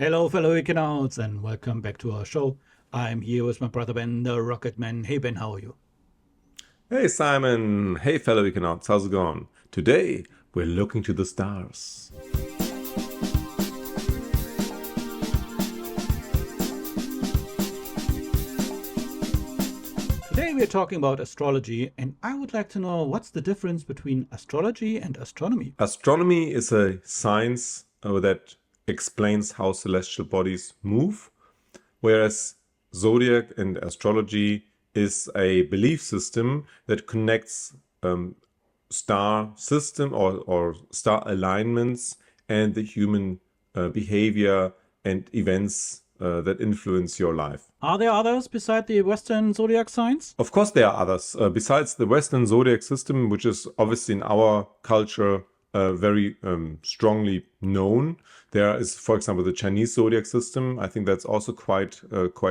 Hello, fellow Econauts, and welcome back to our show. I'm here with my brother Ben, the Rocket Man. Hey, Ben, how are you? Hey Simon, hey fellow Econauts, how's it going? Today we're looking to the stars. Today we're talking about astrology, and I would like to know what's the difference between astrology and astronomy? Astronomy is a science that explains how celestial bodies move, whereas zodiac and astrology is a belief system that connects star system or star alignments and the human behavior and events that influence your life. Are there others beside the Western zodiac signs? Of course, there are others. Besides the Western zodiac system, which is obviously in our culture very strongly known, there is, for example, the Chinese zodiac system. I think that's also quite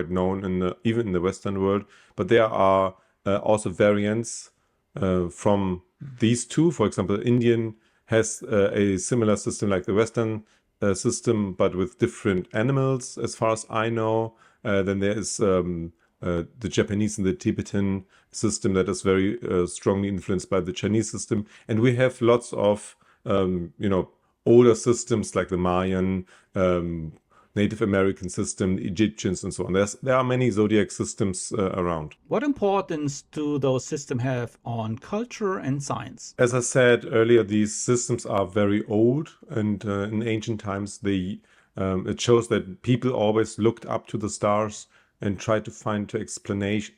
known even in the Western world. But there are also variants from these two. For example, Indian has a similar system like the Western system, but with different animals, as far as I know. Then there is the Japanese and the Tibetan system that is very strongly influenced by the Chinese system. And we have lots of, older systems like the Mayan, Native American system, the Egyptians, and so on. There are many zodiac systems around. What importance do those systems have on culture and science? As I said earlier, these systems are very old, and in ancient times, it shows that people always looked up to the stars and tried to find explanations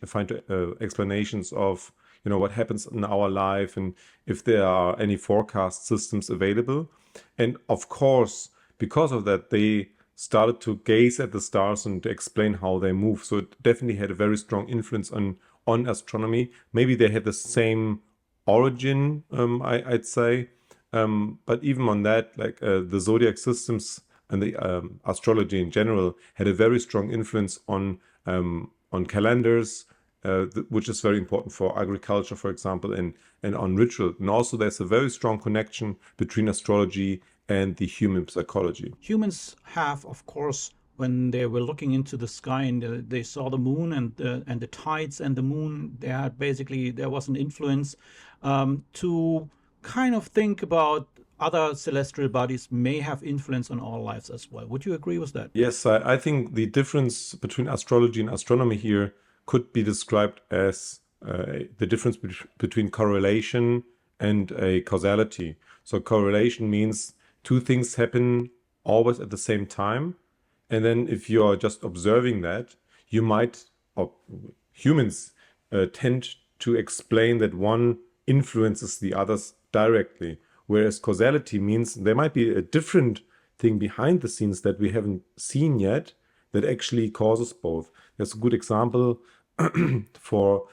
of what happens in our life and if there are any forecast systems available. And of course, because of that, they started to gaze at the stars and to explain how they move. So it definitely had a very strong influence on astronomy. Maybe they had the same origin, I'd say. But even on that, like the zodiac systems and the astrology in general had a very strong influence on calendars, which is very important for agriculture, for example, and on ritual. And also there's a very strong connection between astrology and the human psychology. Humans have, of course, when they were looking into the sky and they saw the moon and the tides and the moon, there was an influence to kind of think about other celestial bodies may have influence on our lives as well. Would you agree with that? Yes, I think the difference between astrology and astronomy here could be described as the difference between correlation and a causality. So correlation means two things happen always at the same time. And then if you are just observing that, or humans tend to explain that one influences the others directly. Whereas causality means there might be a different thing behind the scenes that we haven't seen yet that actually causes both. There's a good example for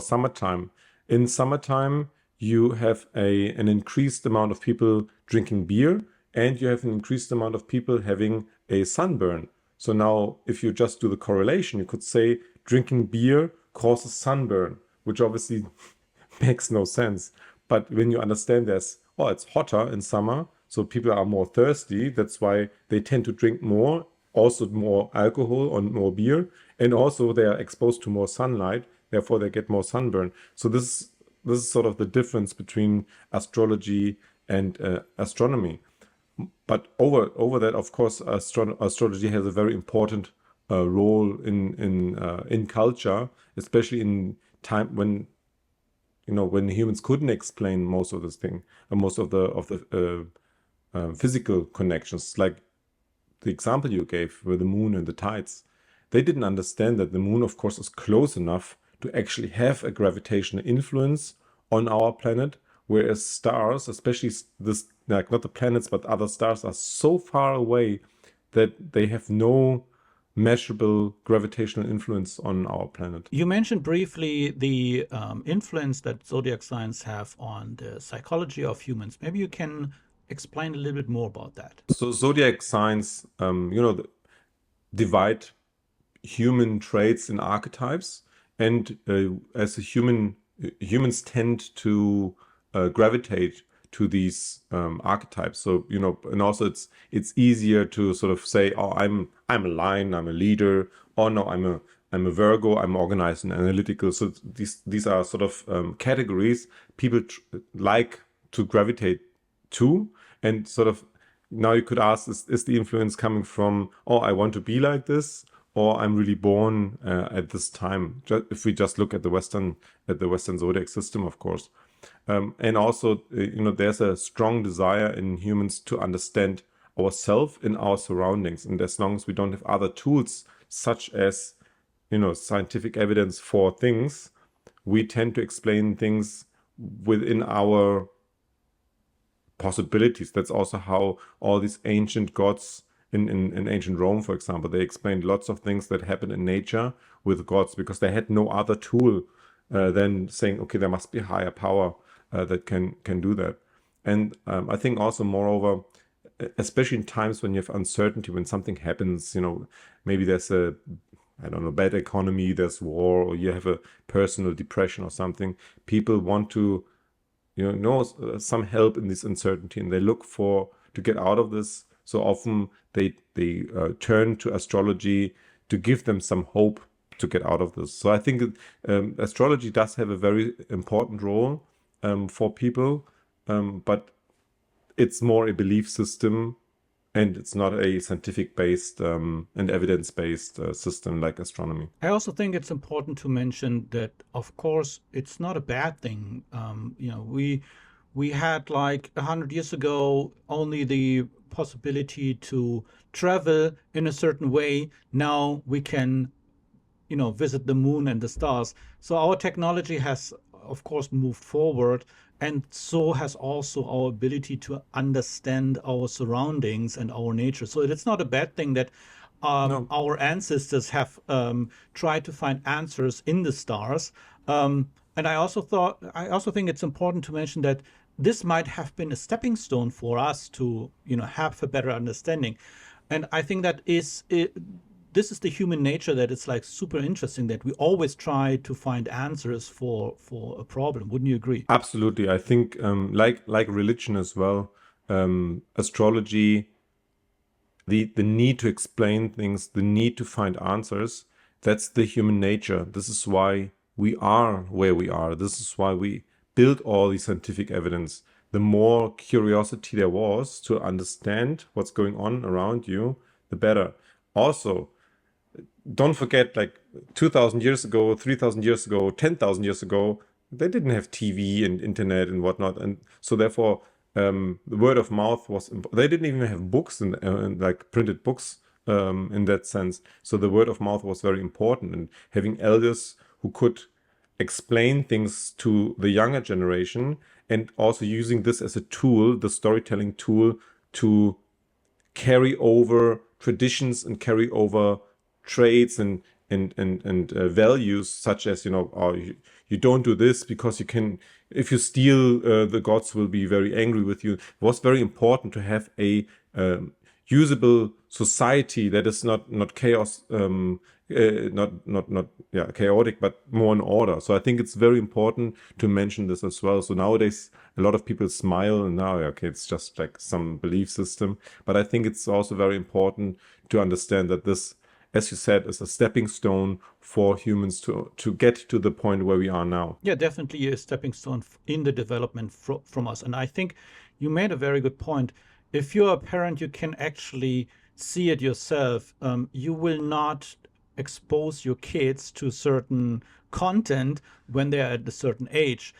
summertime. In summertime, you have an increased amount of people drinking beer, and you have an increased amount of people having a sunburn. So now, if you just do the correlation, you could say drinking beer causes sunburn, which obviously makes no sense. But when you understand it's hotter in summer, so people are more thirsty. That's why they tend to drink more, also more alcohol and more beer. And also they are exposed to more sunlight, therefore they get more sunburn. So this is sort of the difference between astrology and astronomy. But over that, of course, astrology has a very important role in culture, especially in time when humans couldn't explain most of this thing, most of the physical connections, like the example you gave with the moon and the tides. They didn't understand that the moon, of course, is close enough to actually have a gravitational influence on our planet, whereas stars, especially this, like not the planets, but other stars, are so far away that they have no measurable gravitational influence on our planet. You mentioned briefly the influence that zodiac signs have on the psychology of humans. Maybe you can explain a little bit more about that. So zodiac signs, divide human traits in archetypes, and as humans tend to gravitate to these archetypes. So, and also it's easier to sort of say, oh, I'm a lion, I'm a leader, or no, I'm a Virgo, I'm organized and analytical. So these are sort of categories people like to gravitate to, and sort of now you could ask, is the influence coming from, oh, I want to be like this, or I'm really born at this time? If we just look at the Western zodiac system, of course. And also, there's a strong desire in humans to understand ourselves in our surroundings. And as long as we don't have other tools, such as, scientific evidence for things, we tend to explain things within our possibilities. That's also how all these ancient gods in ancient Rome, for example, they explained lots of things that happen in nature with gods, because they had no other tool than saying, okay, there must be a higher power that can do that. And I think also, moreover, especially in times when you have uncertainty, when something happens, maybe there's a, I don't know, bad economy, there's war, or you have a personal depression or something, people want to some help in this uncertainty, and they look to get out of this. So often they turn to astrology to give them some hope to get out of this. So I think astrology does have a very important role for people, but it's more a belief system, and it's not a scientific based and evidence based system like astronomy. I also think it's important to mention that, of course, it's not a bad thing. We had like 100 years ago only the possibility to travel in a certain way. Now we can visit the moon and the stars. So our technology has, of course, moved forward, and so has also our ability to understand our surroundings and our nature. So it's not a bad thing that No, our ancestors have tried to find answers in the stars. And I also think it's important to mention that this might have been a stepping stone for us to, have a better understanding. And I think that this is the human nature, that it's like super interesting that we always try to find answers for a problem. Wouldn't you agree? absolutely. I think like religion as well, astrology, the need to explain things, the need to find answers, that's the human nature. This is why we are where we are. This is why we build all the scientific evidence. The more curiosity there was to understand what's going on around you, the better. Also, don't forget, like 2,000 years ago, 3,000 years ago, 10,000 years ago, they didn't have TV and internet and whatnot. And so therefore, the word of mouth was, they didn't even have books and like printed books in that sense. So the word of mouth was very important, and having elders who could explain things to the younger generation, and also using this as a tool, the storytelling tool, to carry over traditions and carry over traits and values, such as, oh, you don't do this because you can, if you steal, the gods will be very angry with you. It was very important to have a usable society that is not chaos, not chaotic, but more in order. So I think it's very important to mention this as well. So nowadays a lot of people smile and now, okay, it's just like some belief system, but I think it's also very important to understand that this, as you said, is a stepping stone for humans to get to the point where we are now. Yeah, definitely a stepping stone in the development from us. And I think you made a very good point. If you're a parent, you can actually see it yourself. You will not expose your kids to certain content when they're at a certain age.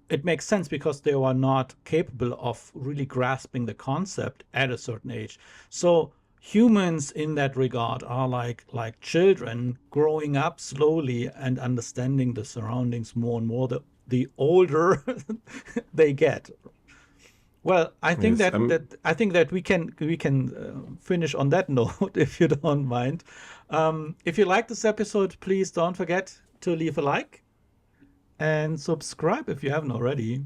It makes sense because they are not capable of really grasping the concept at a certain age. So humans in that regard are like children growing up slowly and understanding the surroundings more and more the older they get. Well, I think Yes, that we can finish on that note, if you don't mind. If you like this episode, please don't forget to leave a like and subscribe if you haven't already.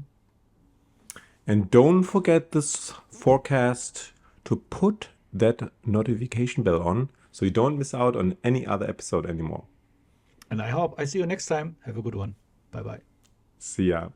and don't forget this forecast to put that notification bell on so you don't miss out on any other episode anymore. And I hope I see you next time. Have a good one. Bye bye. See ya.